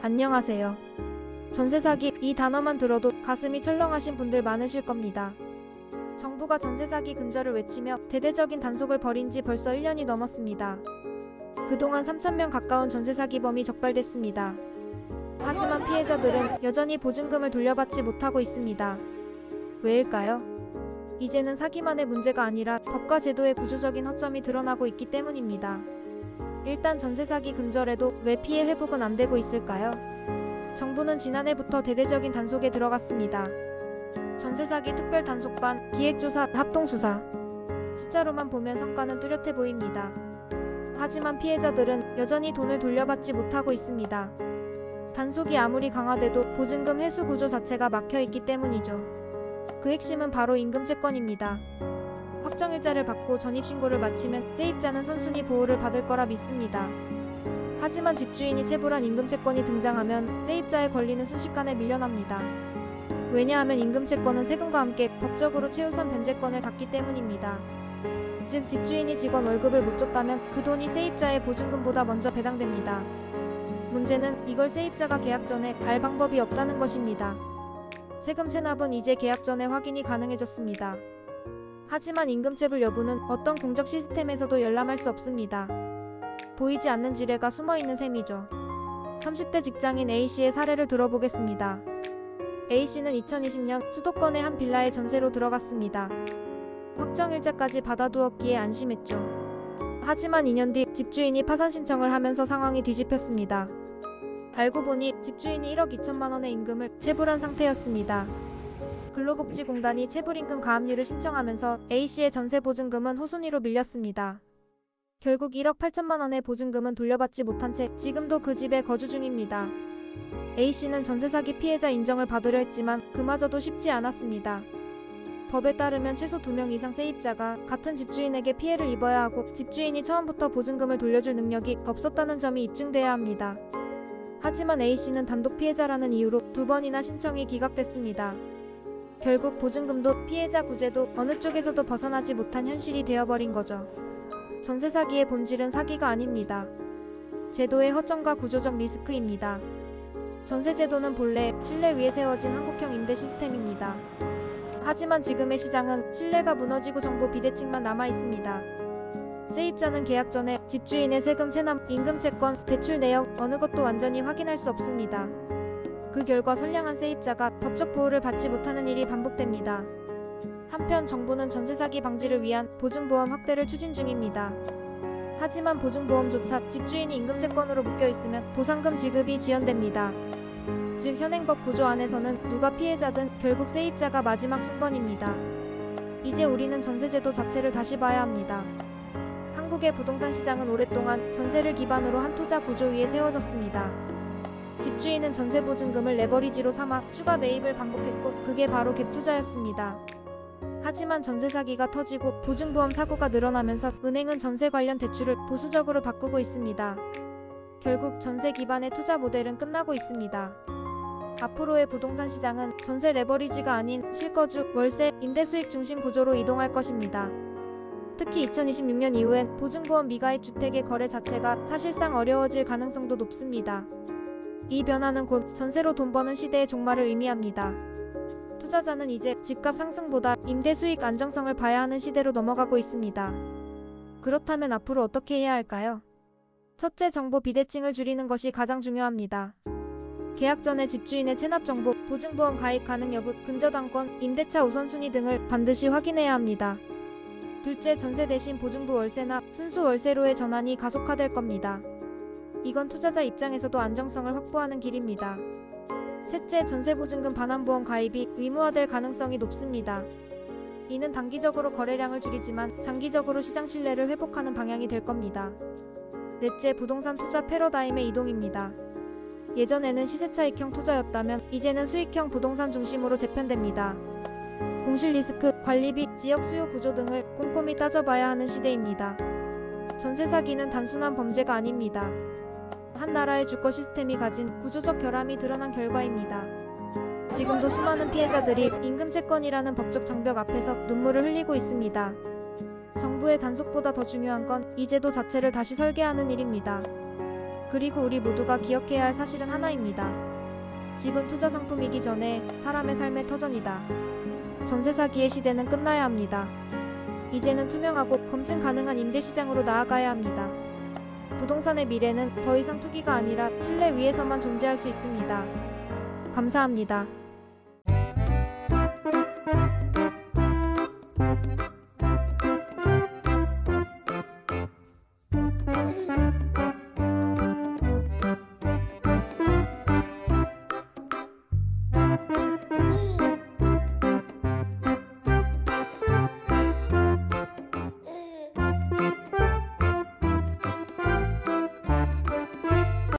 안녕하세요. 전세 사기, 이 단어만 들어도 가슴이 철렁하신 분들 많으실 겁니다. 정부가 전세 사기 근절을 외치며 대대적인 단속을 벌인 지 벌써 1년이 넘었습니다. 그동안 3,000명 가까운 전세 사기범이 적발됐습니다. 하지만 피해자들은 여전히 보증금을 돌려받지 못하고 있습니다. 왜일까요? 이제는 사기만의 문제가 아니라 법과 제도의 구조적인 허점이 드러나고 있기 때문입니다. 일단 전세 사기 근절에도 왜 피해 회복은 안 되고 있을까요? 정부는 지난해부터 대대적인 단속에 들어갔습니다. 전세 사기 특별 단속반, 기획조사, 합동수사. 숫자로만 보면 성과는 뚜렷해 보입니다. 하지만 피해자들은 여전히 돈을 돌려받지 못하고 있습니다. 단속이 아무리 강화돼도 보증금 회수 구조 자체가 막혀있기 때문이죠. 그 핵심은 바로 임금채권입니다. 확정일자를 받고 전입신고를 마치면 세입자는 선순위 보호를 받을 거라 믿습니다. 하지만 집주인이 체불한 임금채권이 등장하면 세입자의 권리는 순식간에 밀려납니다. 왜냐하면 임금채권은 세금과 함께 법적으로 최우선 변제권을 갖기 때문입니다. 즉 집주인이 직원 월급을 못 줬다면 그 돈이 세입자의 보증금보다 먼저 배당됩니다. 문제는 이걸 세입자가 계약 전에 알 방법이 없다는 것입니다. 세금 체납은 이제 계약 전에 확인이 가능해졌습니다. 하지만 임금체불 여부는 어떤 공적 시스템에서도 열람할 수 없습니다. 보이지 않는 지뢰가 숨어있는 셈이죠. 30대 직장인 A씨의 사례를 들어보겠습니다. A씨는 2020년 수도권의 한 빌라에 전세로 들어갔습니다. 확정일자까지 받아두었기에 안심했죠. 하지만 2년 뒤 집주인이 파산 신청을 하면서 상황이 뒤집혔습니다. 알고 보니 집주인이 1억 2천만 원의 임금을 체불한 상태였습니다. 근로복지공단이 체불임금 가압류를 신청하면서 A씨의 전세보증금은 후순위로 밀렸습니다. 결국 1억 8천만 원의 보증금은 돌려받지 못한 채 지금도 그 집에 거주 중입니다. A씨는 전세사기 피해자 인정을 받으려 했지만 그마저도 쉽지 않았습니다. 법에 따르면 최소 2명 이상 세입자가 같은 집주인에게 피해를 입어야 하고 집주인이 처음부터 보증금을 돌려줄 능력이 없었다는 점이 입증돼야 합니다. 하지만 A씨는 단독 피해자라는 이유로 2번이나 신청이 기각됐습니다. 결국 보증금도 피해자 구제도 어느 쪽에서도 벗어나지 못한 현실이 되어버린 거죠. 전세 사기의 본질은 사기가 아닙니다. 제도의 허점과 구조적 리스크입니다. 전세제도는 본래 신뢰 위에 세워진 한국형 임대 시스템입니다. 하지만 지금의 시장은 신뢰가 무너지고 정보 비대칭만 남아있습니다. 세입자는 계약 전에 집주인의 세금 체납, 임금채권, 대출 내역 어느 것도 완전히 확인할 수 없습니다. 그 결과 선량한 세입자가 법적 보호를 받지 못하는 일이 반복됩니다. 한편 정부는 전세 사기 방지를 위한 보증보험 확대를 추진 중입니다. 하지만 보증보험조차 집주인이 임금채권으로 묶여있으면 보상금 지급이 지연됩니다. 즉 현행법 구조 안에서는 누가 피해자든 결국 세입자가 마지막 순번입니다. 이제 우리는 전세제도 자체를 다시 봐야 합니다. 한국의 부동산 시장은 오랫동안 전세를 기반으로 한 투자 구조 위에 세워졌습니다. 집주인은 전세보증금을 레버리지로 삼아 추가 매입을 반복했고 그게 바로 갭투자였습니다. 하지만 전세 사기가 터지고 보증보험 사고가 늘어나면서 은행은 전세 관련 대출을 보수적으로 바꾸고 있습니다. 결국 전세 기반의 투자 모델은 끝나고 있습니다. 앞으로의 부동산 시장은 전세 레버리지가 아닌 실거주, 월세, 임대 수익 중심 구조로 이동할 것입니다. 특히 2026년 이후엔 보증보험 미가입 주택의 거래 자체가 사실상 어려워질 가능성도 높습니다. 이 변화는 곧 전세로 돈 버는 시대의 종말을 의미합니다. 투자자는 이제 집값 상승보다 임대 수익 안정성을 봐야 하는 시대로 넘어가고 있습니다. 그렇다면 앞으로 어떻게 해야 할까요? 첫째, 정보 비대칭을 줄이는 것이 가장 중요합니다. 계약 전에 집주인의 체납 정보, 보증보험 가입 가능 여부, 근저당권, 임대차 우선순위 등을 반드시 확인해야 합니다. 둘째, 전세 대신 보증부 월세나 순수 월세로의 전환이 가속화될 겁니다. 이건 투자자 입장에서도 안정성을 확보하는 길입니다. 셋째, 전세보증금 반환보험 가입이 의무화될 가능성이 높습니다. 이는 단기적으로 거래량을 줄이지만 장기적으로 시장 신뢰를 회복하는 방향이 될 겁니다. 넷째, 부동산 투자 패러다임의 이동입니다. 예전에는 시세차익형 투자였다면 이제는 수익형 부동산 중심으로 재편됩니다. 공실 리스크, 관리비, 지역 수요 구조 등을 꼼꼼히 따져봐야 하는 시대입니다. 전세 사기는 단순한 범죄가 아닙니다. 한 나라의 주거 시스템이 가진 구조적 결함이 드러난 결과입니다. 지금도 수많은 피해자들이 임금채권이라는 법적 장벽 앞에서 눈물을 흘리고 있습니다. 정부의 단속보다 더 중요한 건 이 제도 자체를 다시 설계하는 일입니다. 그리고 우리 모두가 기억해야 할 사실은 하나입니다. 집은 투자 상품이기 전에 사람의 삶의 터전이다. 전세 사기의 시대는 끝나야 합니다. 이제는 투명하고 검증 가능한 임대 시장으로 나아가야 합니다. 부동산의 미래는 더 이상 투기가 아니라 신뢰 위에서만 존재할 수 있습니다. 감사합니다.